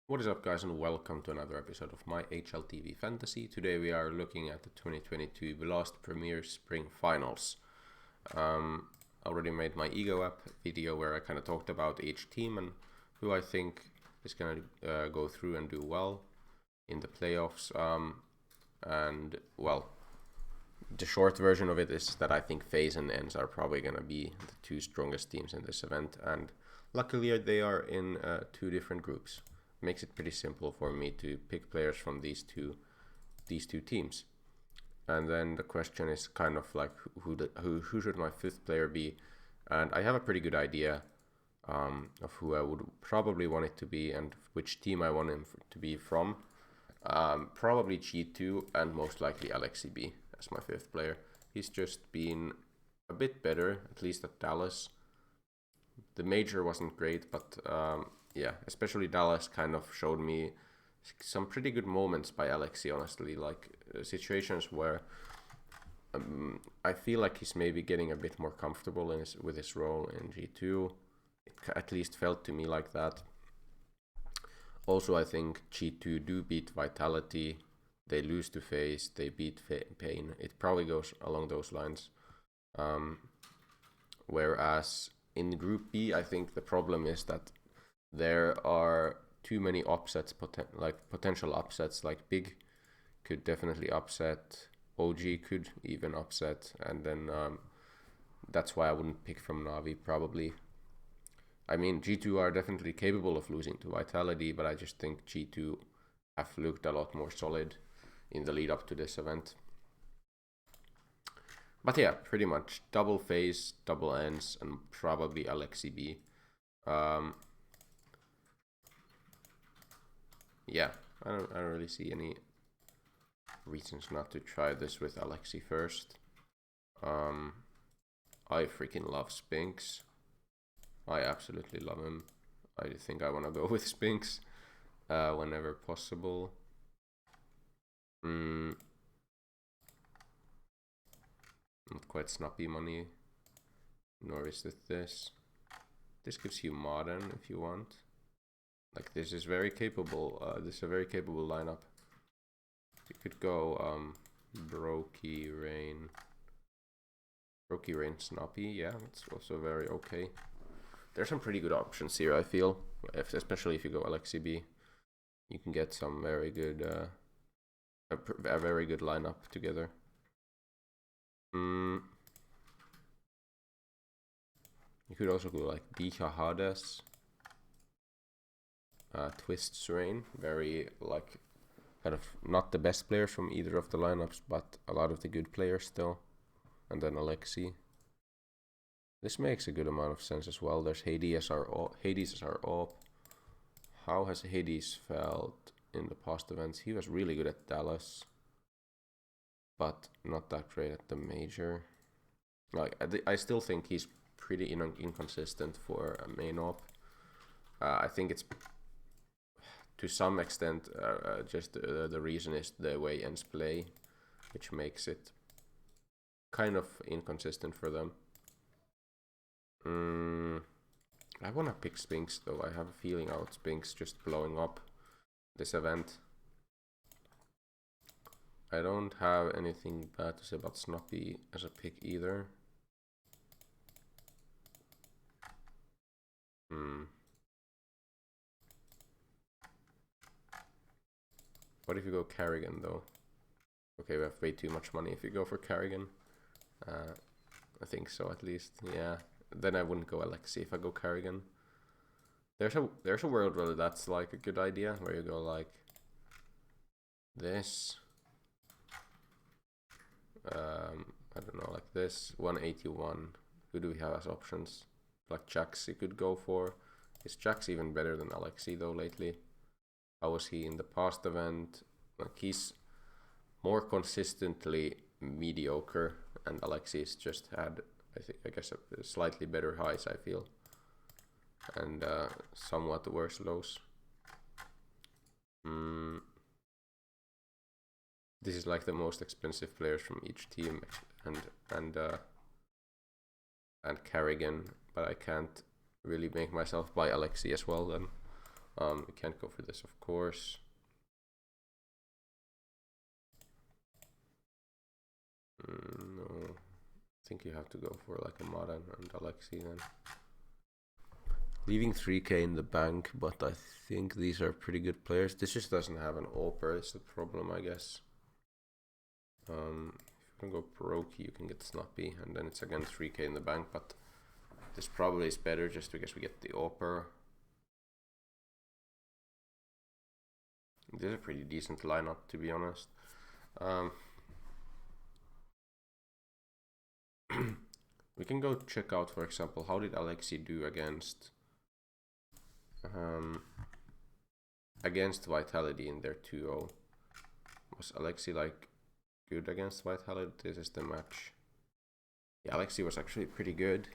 What is up, guys, and welcome to another episode of my HLTV Fantasy. Today we are looking at the 2022 Blast Premier Spring Finals. I already made my Ego app video where I kind of talked about each team and who I think is going to go through and do well in the playoffs. The short version of it is that I think FaZe and ENCE are probably going to be the two strongest teams in this event, and luckily they are in two different groups. Makes it pretty simple for me to pick players from these two teams. And then the question is kind of like who should my fifth player be? And I have a pretty good idea of who I would probably want it to be and which team I want him to be from. Probably G2 and most likely LXCB as my fifth player. He's just been a bit better, at least at Dallas. The major wasn't great, but yeah, especially Dallas kind of showed me some pretty good moments by Alexi, honestly, like situations where I feel like he's maybe getting a bit more comfortable with his role in G2. It at least felt to me like that. Also, I think G2 do beat Vitality. They lose to FaZe, they beat Pain. It probably goes along those lines. Whereas in Group B, I think the problem is that there are too many upsets, potential upsets. Like Big could definitely upset, OG could even upset, and then that's why I wouldn't pick from Na'Vi probably. I mean, G2 are definitely capable of losing to Vitality, but I just think G2 have looked a lot more solid in the lead up to this event. But yeah, pretty much double FaZe, double ENCE, and probably LXCB. Yeah, I don't really see any reasons not to try this with Alexi first. I freaking love Spinks. I absolutely love him. I think I want to go with Spinks whenever possible. Not quite snappy money, nor is it this. This gives you Modern if you want. Like, this is very capable. This is a very capable lineup. You could go Brokey, Rain, Snappy. Yeah, it's also very okay. There's some pretty good options here, I feel. Especially if you go LXCB. You can get some very good, a very good lineup together. You could also go like Dika Hades. Twist's Rain, very like kind of not the best players from either of the lineups, but a lot of the good players still. And then Alexi. This makes a good amount of sense as well. There's Hades as our op. How has Hades felt in the past events? He was really good at Dallas, but not that great at the major. Like I still think he's pretty inconsistent for a main op. I think it's to some extent just the reason is the way ENCE play, which makes it kind of inconsistent for them. I want to pick Spinks though. I have a feeling out Spinks just blowing up this event. I don't have anything bad to say about Snoppy as a pick either. What if you go Carrigan though? Okay, we have way too much money if you go for Carrigan. I think so, at least. Yeah. Then I wouldn't go Alexi if I go Carrigan. There's a world where that's like a good idea, where you go like this. I don't know, like this. 181. Who do we have as options? Like Jax you could go for. Is Jax even better than Alexi though lately? How was he in the past event? Like, he's more consistently mediocre, and Alexis just had, I guess, a slightly better highs, I feel, and somewhat worse lows. This is like the most expensive players from each team, and Carrigan, but I can't really make myself buy Alexi as well then. We can't go for this, of course. No, I think you have to go for like a Modern and Alexi then. Leaving 3k in the bank, but I think these are pretty good players. This just doesn't have an AWPer, it's the problem, I guess. If you can go Brokey, you can get Snappy, and then it's again 3k in the bank, but this probably is better just because we get the AWPer. This is a pretty decent lineup, to be honest. We can go check out, for example, how did Alexi do against Vitality in their 2-0. Was Alexi like good against Vitality? This is the match. Yeah, Alexi was actually pretty good.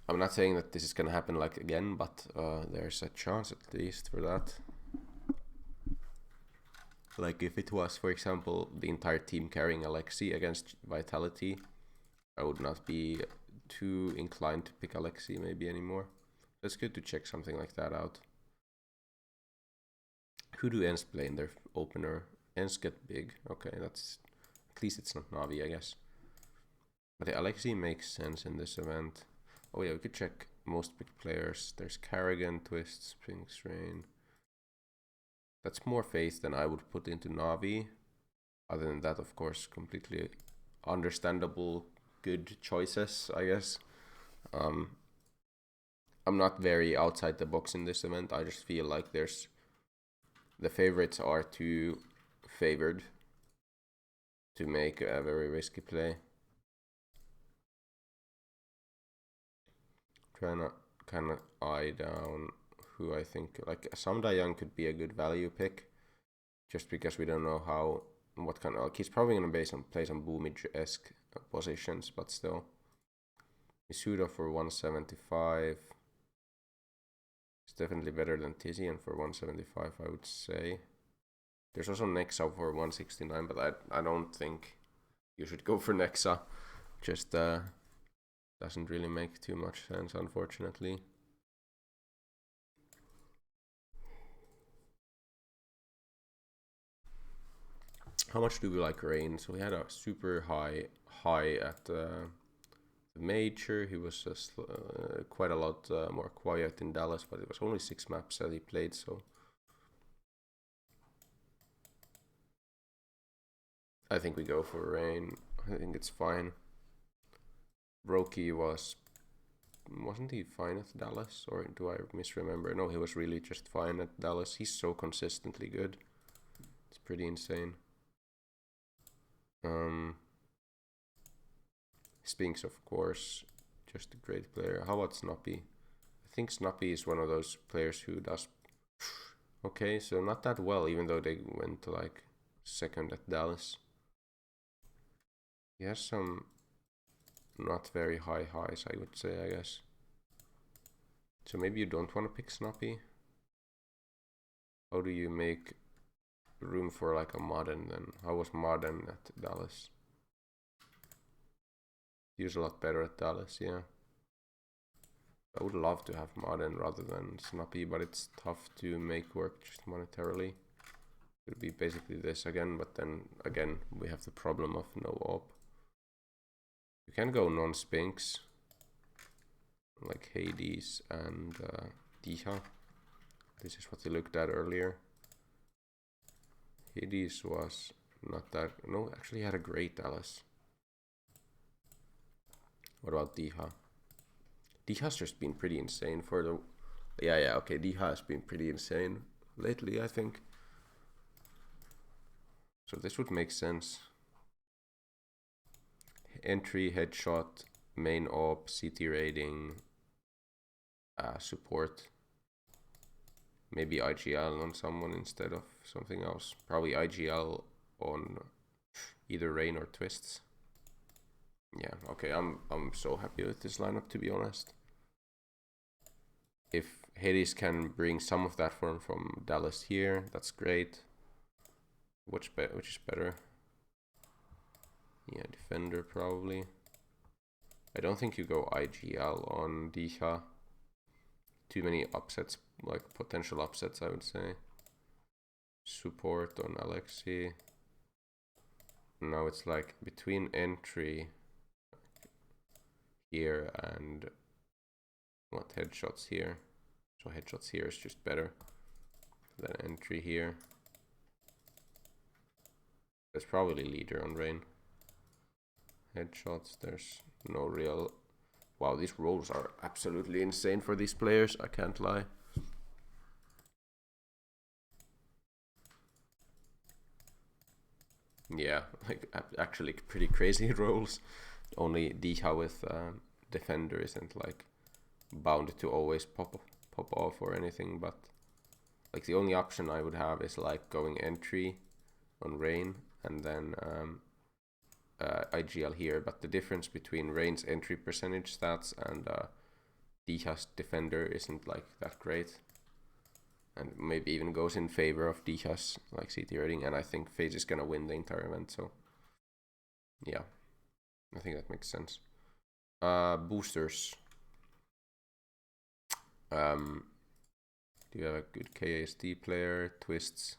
I'm not saying that this is gonna happen like again, but there's a chance at least for that. Like if it was, for example, the entire team carrying Alexi against Vitality, I would not be too inclined to pick Alexi maybe anymore. It's good to check something like that out. Who do Ens play in their opener? Ens get big. Okay, that's at least it's not Navi, I guess. But the Alexi makes sense in this event. Oh yeah, we could check most big players. There's Carrigan, Twist, Sphinx, Rain. That's more faith than I would put into Navi. Other than that, of course, completely understandable, good choices, I guess. I'm not very outside the box in this event. I just feel like the favorites are too favored to make a very risky play. Trying to kind of eye down who I think, like Samda Young could be a good value pick, just because we don't know what kind of, like he's probably gonna play some Boomage-esque positions, but still. Isuda for 175. It's definitely better than Tizian for 175, I would say. There's also Nexa for 169, but I don't think you should go for Nexa. Just doesn't really make too much sense, unfortunately. How much do we like Rain? So we had a super high at the major. He was just, quite a lot more quiet in Dallas, but it was only 6 maps that he played, so I think we go for Rain. I think it's fine. Brokey wasn't he fine at Dallas, or do I misremember? No, he was really just fine at Dallas. He's so consistently good. It's pretty insane. Spinks, of course, just a great player. How about Snappy? I think Snappy is one of those players who does okay, so not that well, even though they went to like second at Dallas. He has some not very high highs, I would say, I guess. So maybe you don't want to pick Snappy. How do you make room for like a Modern then? How was Modern at Dallas? He was a lot better at Dallas, yeah. I would love to have Modern rather than Snappy, but it's tough to make work just monetarily. It would be basically this again, but then again we have the problem of no op. You can go non-Spinks, like Hades and Diha. This is what we looked at earlier. Hades was not that, no, actually he had a great Dallas. What about Diha? Diha's just been pretty insane for the, yeah, okay, Diha has been pretty insane lately, I think. So this would make sense. Entry, headshot, main op, CT rating, support. Maybe IGL on someone instead of something else. Probably IGL on either Rain or Twists. Yeah, okay, I'm so happy with this lineup, to be honest. If Hades can bring some of that form from Dallas here, that's great. Which is better? Yeah, Defender probably. I don't think you go IGL on Diha. too many upsets, like potential upsets, I would say. Support on Alexi. Now it's like between entry here and what headshots here. So headshots here is just better than entry here. There's probably leader on Rain. Headshots, there's no real... Wow, these rolls are absolutely insane for these players, I can't lie. Yeah, like actually pretty crazy rolls. Only Diha with defender isn't like bound to always pop off or anything, but like the only option I would have is like going entry on Rain and then IGL here, but the difference between Rain's entry percentage stats and Diha's defender isn't like that great, and maybe even goes in favor of Diha's like CT rating, and I think FaZe is gonna win the entire event, so yeah, I think that makes sense. Boosters. Do you have a good KSD player? Twists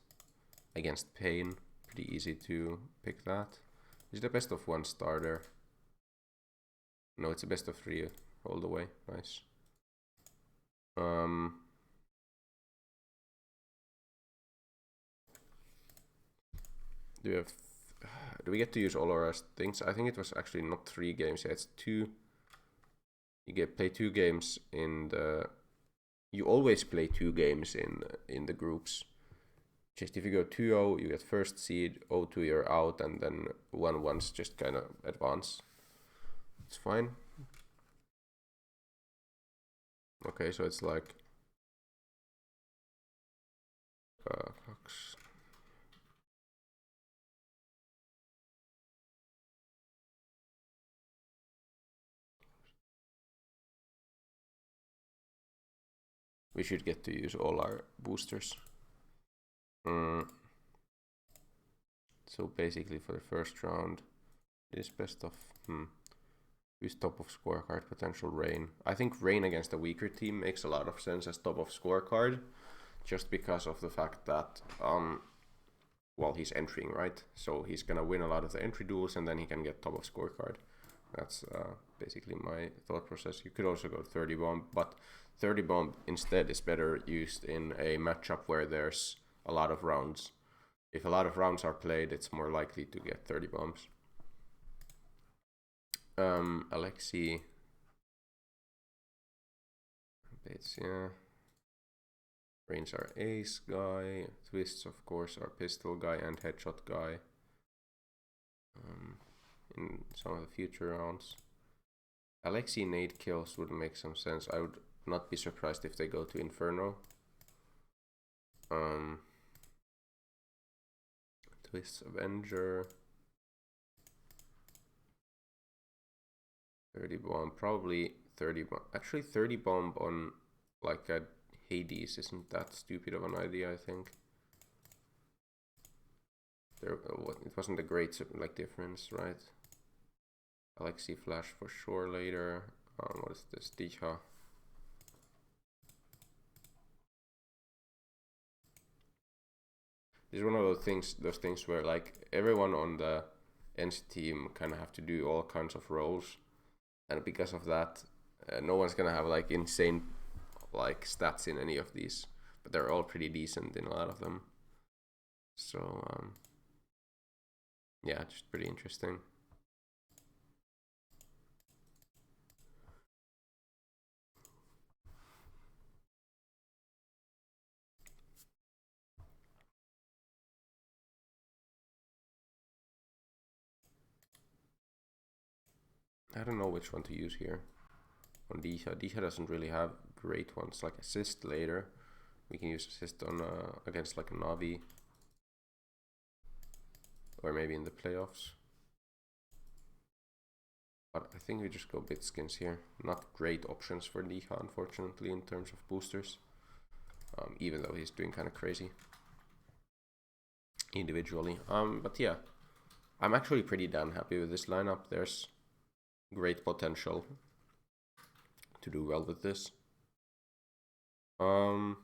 against Pain, pretty easy to pick that. Is it a best of 1 starter? No, it's a best of 3 all the way. Nice. Do we get to use all our things? I think it was actually not 3 games. Yeah, it's 2. You play 2 games in the. You always play 2 games in the groups. Just if you go 2-0, you get first seed, 0-2 you're out, and then 1-1's just kind of advance. It's fine. Okay, so it's like we should get to use all our boosters. So basically for the first round, this best of who's top of scorecard, potential Rain. I think Rain against a weaker team makes a lot of sense as top of scorecard, just because of the fact that well, he's entering, right? So he's gonna win a lot of the entry duels and then he can get top of scorecard. That's basically my thought process. You could also go 30 bomb, but 30 bomb instead is better used in a matchup where there's a lot of rounds. If a lot of rounds are played, it's more likely to get 30 bombs. Alexi. It's, yeah. Rains our ace guy. Twists, of course, our pistol guy and headshot guy. In some of the future rounds. Alexi nade kills would make some sense. I would not be surprised if they go to Inferno. Twist Avenger. 30 bomb, probably 30 bomb. Actually 30 bomb on like a Hades isn't that stupid of an idea, I think. It wasn't a great like difference, right? Alexi flash for sure later. What is this? Diha. This is one of those things where like everyone on the NC team kind of have to do all kinds of roles, and because of that, no one's gonna have like insane like stats in any of these, but they're all pretty decent in a lot of them. So yeah, just pretty interesting. I don't know which one to use here. On Diha. Diha doesn't really have great ones. Like assist later. We can use assist on against like a Navi. Or maybe in the playoffs. But I think we just go Bitskins here. Not great options for Diha, unfortunately, in terms of boosters. Even though he's doing kind of crazy individually. But yeah, I'm actually pretty damn happy with this lineup. There's great potential to do well with this. Um,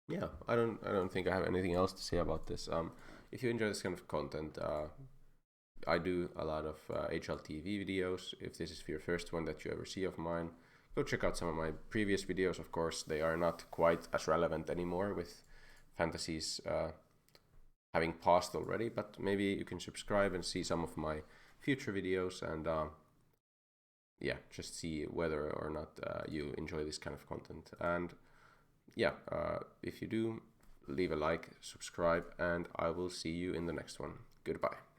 yeah, I don't think I have anything else to say about this. If you enjoy this kind of content, I do a lot of HLTV videos. If this is your first one that you ever see of mine, go check out some of my previous videos. Of course, they are not quite as relevant anymore with fantasies having passed already, but maybe you can subscribe and see some of my future videos and yeah, just see whether or not you enjoy this kind of content. And yeah, if you do, leave a like, subscribe, and I will see you in the next one. Goodbye.